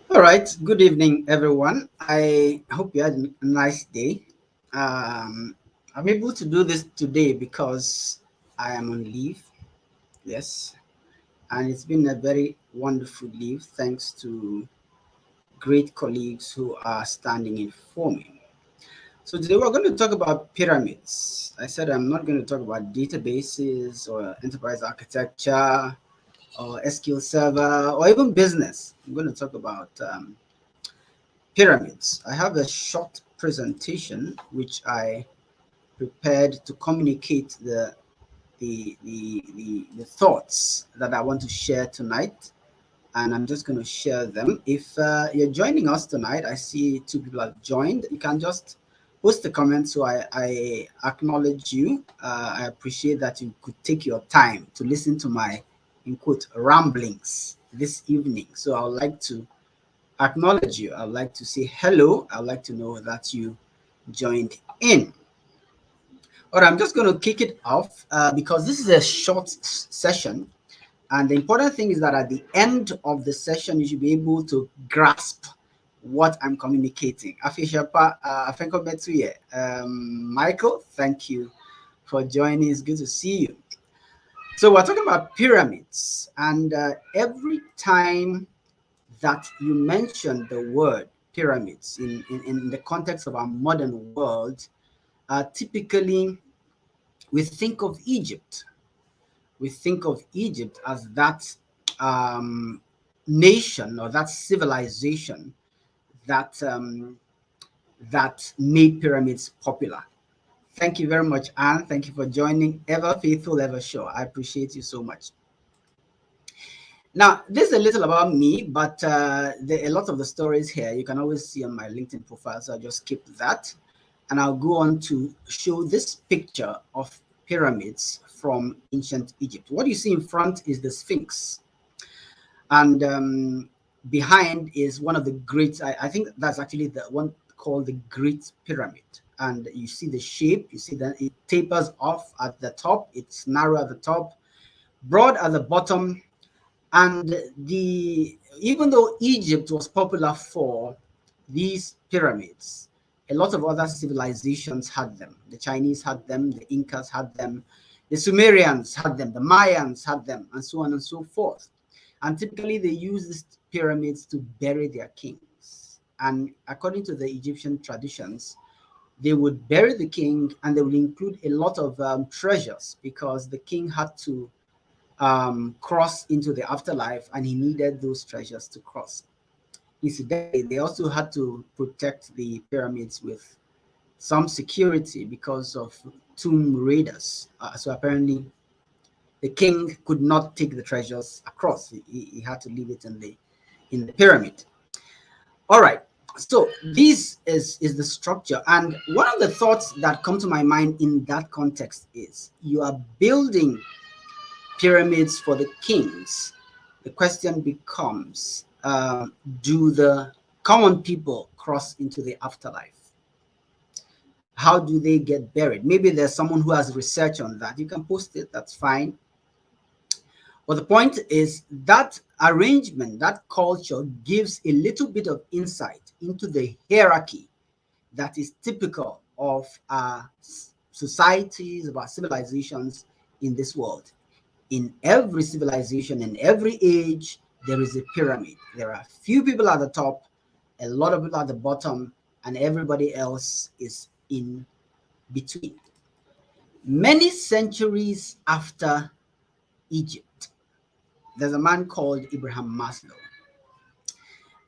All right. Good evening, everyone. I hope you had a nice day. I'm able to do this today because I am on leave. Yes. And it's been a very wonderful leave thanks to great colleagues who are standing in for me. So today we're going to talk about pyramids. I said I'm not going to talk about databases or enterprise architecture or SQL Server or even business. I'm going to talk about pyramids. I have a short presentation which I prepared to communicate the thoughts that I want to share tonight, and I'm just going to share them. If you're joining us tonight, I see two people have joined. You can just post a comment so I acknowledge you. I appreciate that you could take your time to listen to my, in quote, ramblings this evening. So I would like to acknowledge you. I'd like to say hello. I'd like to know that you joined in. All right, I'm just going to kick it off because this is a short session. And the important thing is that at the end of the session, you should be able to grasp what I'm communicating. Michael, thank you for joining. It's good to see you. So we're talking about pyramids. And every time that you mention the word pyramids in the context of our modern world, typically we think of Egypt. We think of Egypt as that nation or that civilization that that made pyramids popular. Thank you very much, Anne. Thank you for joining. Ever faithful, ever sure. I appreciate you so much. Now, this is a little about me, but a lot of the stories here you can always see on my LinkedIn profile, so I'll just skip that. And I'll go on to show this picture of pyramids from ancient Egypt. What you see in front is the Sphinx. And behind is one of the great, I think that's actually the one called the Great Pyramid. And you see the shape, you see that it tapers off at the top, it's narrow at the top, broad at the bottom. And even though Egypt was popular for these pyramids, a lot of other civilizations had them. The Chinese had them, the Incas had them, the Sumerians had them, the Mayans had them, and so on and so forth. And typically they use these pyramids to bury their kings. And according to the Egyptian traditions, they would bury the king and they would include a lot of treasures because the king had to cross into the afterlife and he needed those treasures to cross. Incidentally, they also had to protect the pyramids with some security because of tomb raiders. So apparently the king could not take the treasures across. He had to leave it in the pyramid. All right. So this is the structure. And one of the thoughts that come to my mind in that context is you are building pyramids for the kings. The question becomes, do the common people cross into the afterlife? How do they get buried? Maybe there's someone who has research on that. You can post it, that's fine. But the point is that arrangement, that culture gives a little bit of insight into the hierarchy that is typical of our societies, of our civilizations in this world. In every civilization, in every age, there is a pyramid. There are few people at the top, a lot of people at the bottom, and everybody else is in between. Many centuries after Egypt, there's a man called Ibrahim Maslow,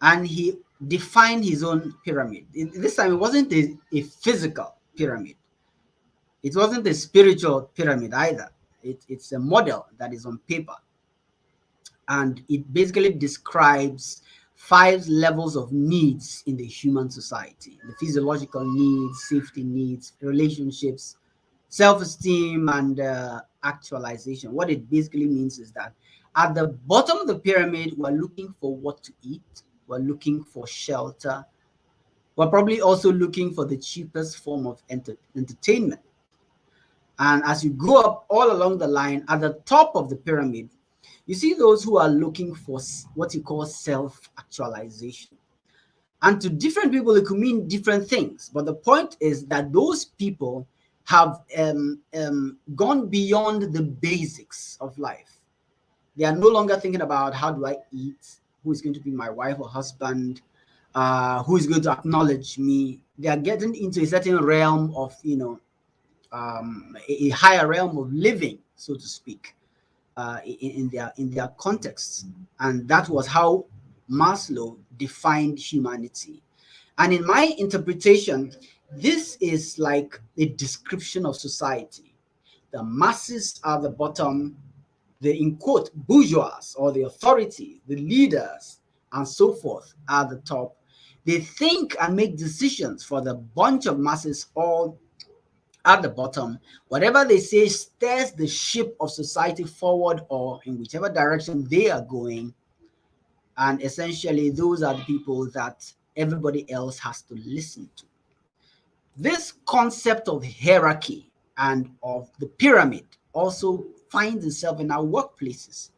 and he defined his own pyramid. This time, it wasn't a physical pyramid. It wasn't a spiritual pyramid either. It's a model that is on paper. And it basically describes 5 levels of needs in the human society: the physiological needs, safety needs, relationships, self-esteem, and actualization. What it basically means is that at the bottom of the pyramid, we're looking for what to eat, we're looking for shelter, we're probably also looking for the cheapest form of entertainment. And as you go up all along the line, at the top of the pyramid, You see those who are looking for what you call self-actualization. And to different people, it could mean different things. But the point is that those people have gone beyond the basics of life. They are no longer thinking about how do I eat, who is going to be my wife or husband, who is going to acknowledge me. They are getting into a certain realm of, a higher realm of living, so to speak, in their contexts. And that was how Maslow defined humanity. And in my interpretation, this is like a description of society. The masses are the bottom, the in quote bourgeois or the authority, the leaders, and so forth are the top. They think and make decisions for the bunch of masses all at the bottom. Whatever they say steers the ship of society forward or in whichever direction they are going. And essentially, those are the people that everybody else has to listen to. This concept of hierarchy and of the pyramid also finds itself in our workplaces.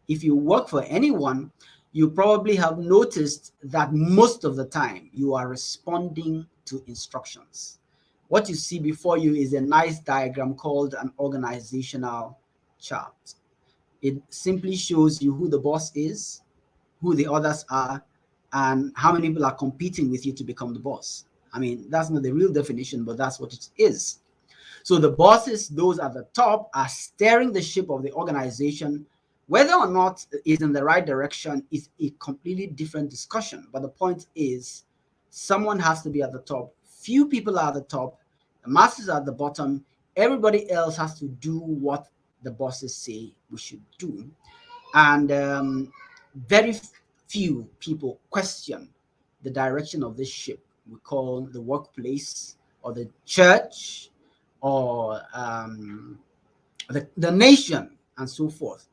If you work for anyone, you probably have noticed that most of the time you are responding to instructions. What you see before you is a nice diagram called an organizational chart. It simply shows you who the boss is, who the others are, and how many people are competing with you to become the boss. I mean, that's not the real definition, but that's what it is. So the bosses, those at the top, are steering the ship of the organization. Whether or not it's in the right direction is a completely different discussion. But the point is, someone has to be at the top. Few people are at the top. The masses are at the bottom. Everybody else has to do what the bosses say we should do. And very few people question the direction of this ship we call the workplace or the church or the nation and so forth.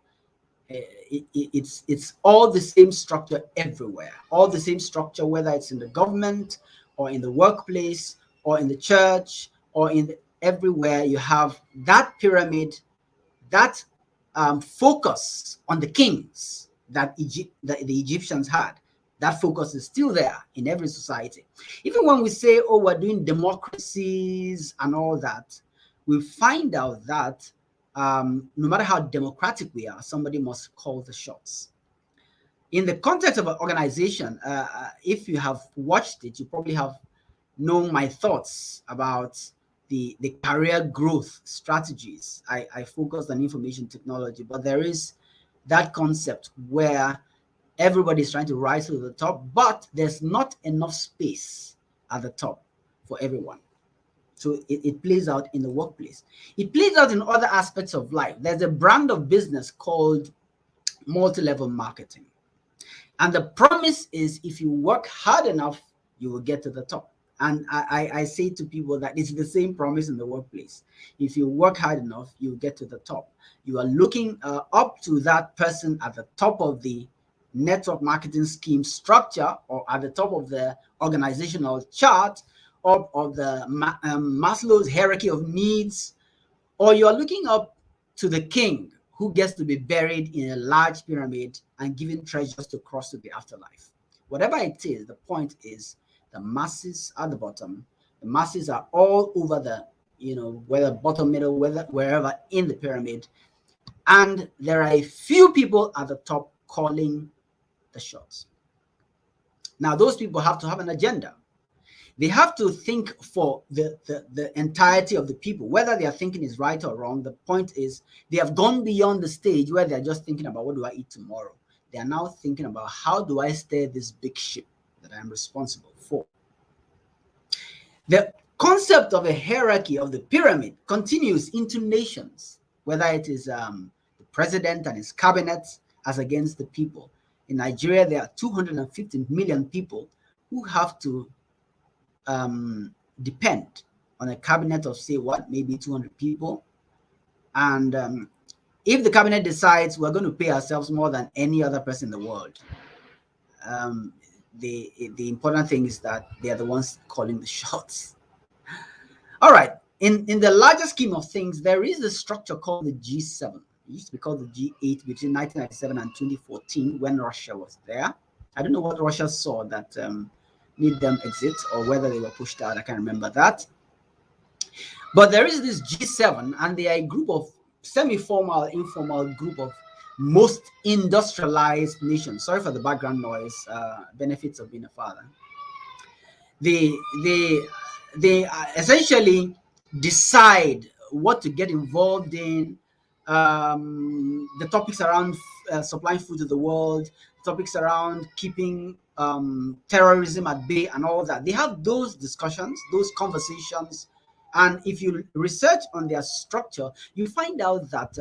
It's all the same structure everywhere, all the same structure, whether it's in the government or in the workplace or in the church or everywhere. You have that pyramid, that focus on the kings that the Egyptians had. That focus is still there in every society. Even when we say, oh, we're doing democracies and all that, we find out that no matter how democratic we are, somebody must call the shots. In the context of an organization, if you have watched it, you probably have known my thoughts about the career growth strategies. I focused on information technology, but there is that concept where everybody is trying to rise to the top, but there's not enough space at the top for everyone. So it plays out in the workplace. It plays out in other aspects of life. There's a brand of business called multi-level marketing. And the promise is if you work hard enough, you will get to the top. And I say to people that it's the same promise in the workplace. If you work hard enough, you get to the top. You are looking up to that person at the top of the network marketing scheme structure or at the top of the organizational chart of the Maslow's hierarchy of needs, or you are looking up to the king who gets to be buried in a large pyramid and given treasures to cross to the afterlife. Whatever it is, the point is the masses at the bottom. The masses are all over the, whether bottom, middle, wherever in the pyramid. And there are a few people at the top calling the shots. Now, those people have to have an agenda. They have to think for the entirety of the people. Whether they are thinking is right or wrong, the point is they have gone beyond the stage where they're just thinking about what do I eat tomorrow. They are now thinking about how do I steer this big ship that I'm responsible for. The concept of a hierarchy of the pyramid continues into nations, whether it is the president and his cabinet as against the people. In Nigeria, there are 250 million people who have to depend on a cabinet of, say, maybe 200 people. And if the cabinet decides we're going to pay ourselves more than any other person in the world, the important thing is that they are the ones calling the shots. All right. In the larger scheme of things, there is a structure called the G7. It used to be called the G8 between 1997 and 2014 when Russia was there. I don't know what Russia saw that made them exit or whether they were pushed out. I can't remember that. But there is this G7, and they are a group of semi-formal, informal group of most industrialized nations. Sorry for the background noise. Benefits of being a father. They they they essentially decide what to get involved in. The topics around supplying food to the world, topics around keeping terrorism at bay, and all that. They have those discussions, those conversations, and if you research on their structure, you find out that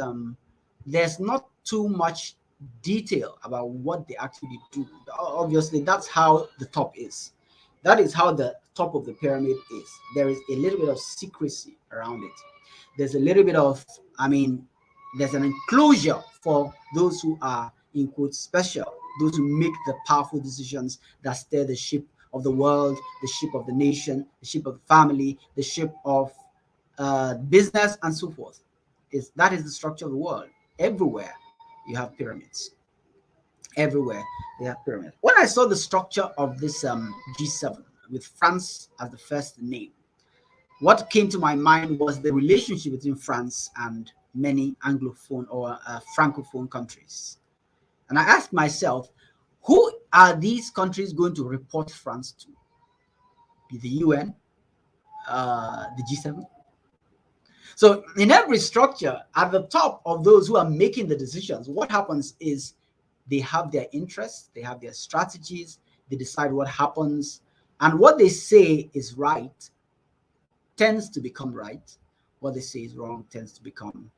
there's not too much detail about what they actually do. Obviously, that's how the top is. That is how the top of the pyramid is. There is a little bit of secrecy around it. There's a little bit of, there's an enclosure for those who are, in quotes, special, those who make the powerful decisions that steer the ship of the world, the ship of the nation, the ship of the family, the ship of business, and so forth. That is the structure of the world. Everywhere you have pyramids. Everywhere they have pyramids. When I saw the structure of this G7 with France as the first name, what came to my mind was the relationship between France and many Anglophone or Francophone countries. And I asked myself, who are these countries going to report France to? Be the UN, the G7? So in every structure, at the top of those who are making the decisions, what happens is they have their interests, they have their strategies, they decide what happens, and what they say is right tends to become right. What they say is wrong tends to become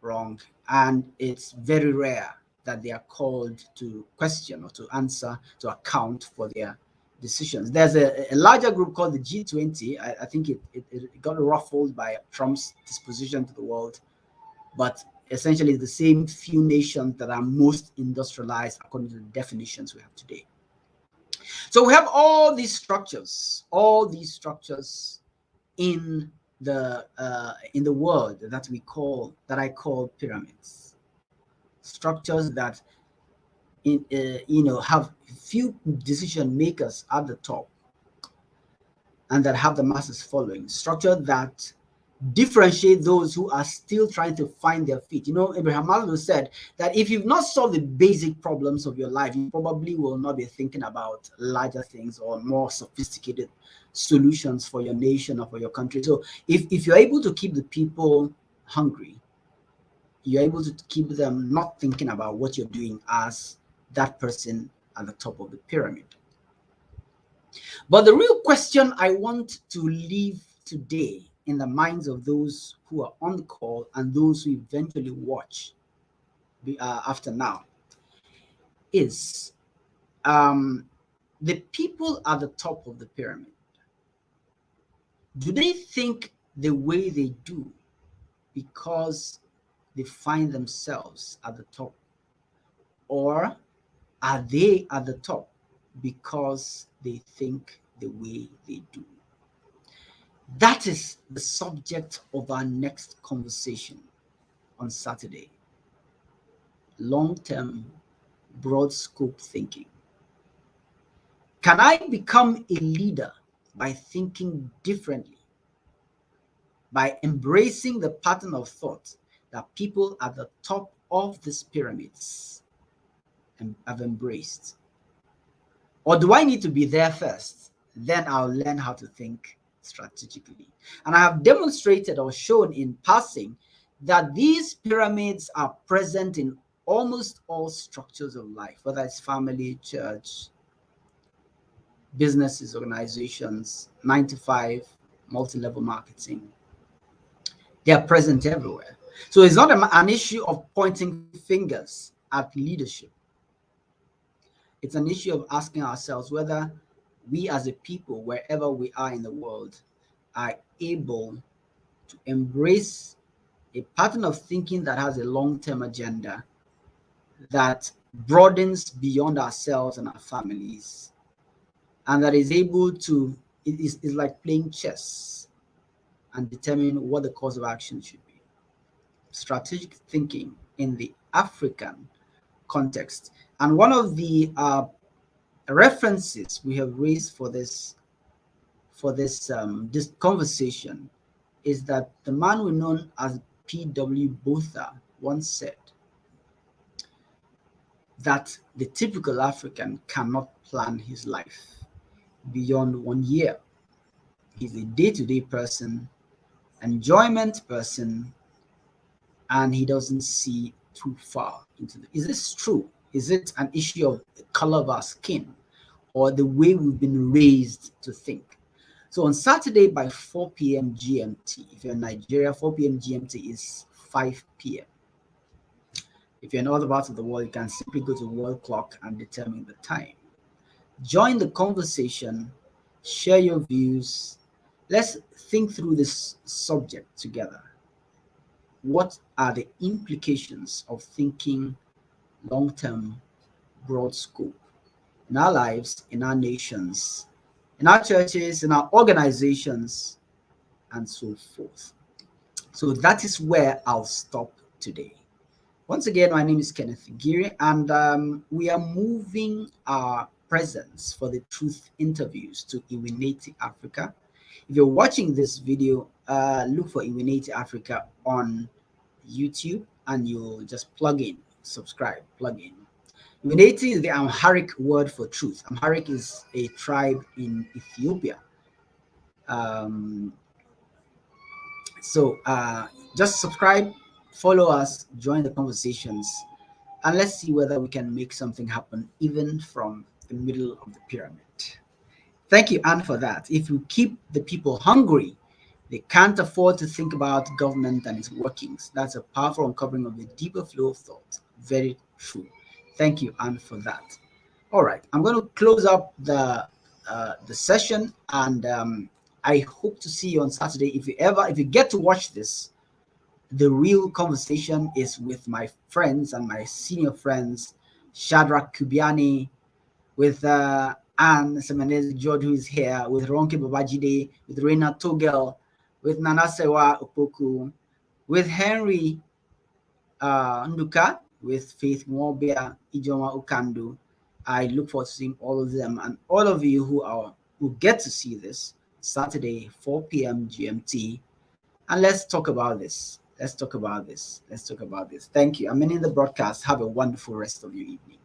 wrong. And it's very rare that they are called to question or to answer, to account for their decisions. There's a larger group called the G20. I think it got ruffled by Trump's disposition to the world, but essentially the same few nations that are most industrialized according to the definitions we have today. So we have all these structures in the world that I call pyramids. Structures that have few decision makers at the top and that have the masses following. Structure that differentiate those who are still trying to find their feet. Ibrahim Maslow said that if you've not solved the basic problems of your life, you probably will not be thinking about larger things or more sophisticated solutions for your nation or for your country. So if you're able to keep the people hungry, you're able to keep them not thinking about what you're doing as that person at the top of the pyramid. But the real question I want to leave today in the minds of those who are on the call and those who eventually watch after now is the people at the top of the pyramid. Do they think the way they do because they find themselves at the top? Or are they at the top because they think the way they do? That is the subject of our next conversation on Saturday. Long-term, broad scope thinking. Can I become a leader by thinking differently? By embracing the pattern of thought that people at the top of these pyramids have embraced? Or do I need to be there first? Then I'll learn how to think strategically. And I have demonstrated or shown in passing that these pyramids are present in almost all structures of life, whether it's family, church, businesses, organizations, 9 to 5, multi-level marketing. They are present everywhere. So it's not an issue of pointing fingers at leadership. It's an issue of asking ourselves whether we as a people, wherever we are in the world, are able to embrace a pattern of thinking that has a long-term agenda that broadens beyond ourselves and our families, and that is able to, is like playing chess and determine what the course of action should be. Strategic thinking in the African context. And one of the references we have raised for this conversation is that the man we known as P.W. Botha once said that the typical African cannot plan his life beyond 1 year. He's a day-to-day person, enjoyment person, and he doesn't see too far into it. Is this true? Is it an issue of the color of our skin or the way we've been raised to think? So on Saturday by 4 p.m. GMT, if you're in Nigeria, 4 p.m. GMT is 5 p.m. If you're in other parts of the world, you can simply go to world clock and determine the time. Join the conversation, share your views. Let's think through this subject together. What are the implications of thinking long-term, broad scope in our lives, in our nations, in our churches, in our organizations, and so forth? So that is where I'll stop today. Once again, my name is Kenneth Giri, and we are moving our presence for the truth interviews to Iwineti Africa. If you're watching this video, look for Iwineti Africa on YouTube and you'll just subscribe, plug in. Iwineti is the Amharic word for truth. Amharic is a tribe in Ethiopia. So just subscribe, follow us, join the conversations, and let's see whether we can make something happen even from the middle of the pyramid. Thank you, Anne, for that. If you keep the people hungry, they can't afford to think about government and its workings. That's a powerful uncovering of the deeper flow of thought. Very true. Thank you, Anne, for that. All right, I'm going to close up the session, and I hope to see you on Saturday. If you get to watch this, the real conversation is with my friends and my senior friends, Shadrach Kubiani, with Anne Semenez George, who is here, with Ronke Babajide, with Reina Togel, with Nanasewa Opoku, with Henry Nduka, with Faith Mwobia, Ijoma Ukandu. I look forward to seeing all of them and all of you who get to see this Saturday, 4 p.m. GMT. And let's talk about this. Let's talk about this. Let's talk about this. Thank you. I'm ending the broadcast. Have a wonderful rest of your evening.